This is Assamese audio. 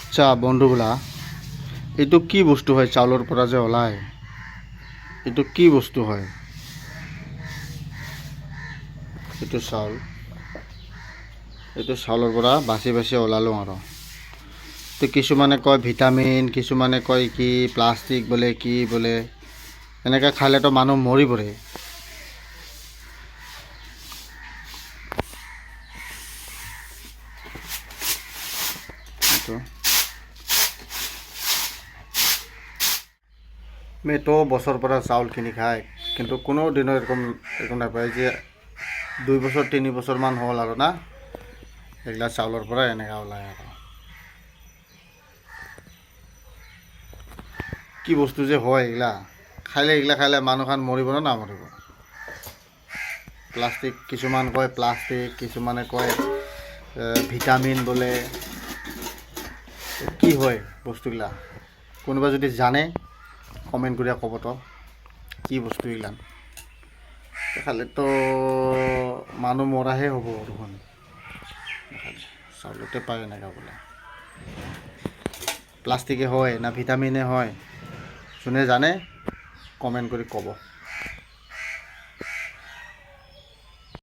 আচ্ছা বন্ধুগুলা, এইটো কি বস্তু হয় চাউলৰ পৰা যে ওলায়? এইটো কি বস্তু হয়? এইটো চাউল, এইটো চাউলৰ পৰা বাছি বাছি ওলালোঁ আৰু। তো কিছুমানে কয় ভিটামিন, কিছুমানে কয় কি প্লাষ্টিক বোলে, কি বোলে। এনেকৈ খালেতো মানুহ মৰিবই। আমিতো বছৰ পৰা চাউল কিনি খায়, কিন্তু কোনো দিনো এৰকম নাপায় যে 2 বছৰ 3 বছৰমান হ'ল আৰু না, এইগিলা চাউলৰ পৰা এনেকা ওলায় আৰু। কি বস্তু যে হয় এইগিলা খাইলে মানুহখান মৰিব না নমৰিব? প্লাষ্টিক, কিছুমান কয় প্লাষ্টিক, কিছুমানে কয় ভিটামিন বোলে। কি হয় বস্তুগিলা? কোনোবা যদি জানে কমেণ্ট কৰি ক'বতো কি বস্তু এইগিলা। খালেতো মানুহ মৰাহে হ'ব দেখোন। চাউলতে পায় এনেকা বোলে। প্লাষ্টিকে হয় না ভিটামিনে হয়? যোনে জানে কমেণ্ট কৰি ক'ব।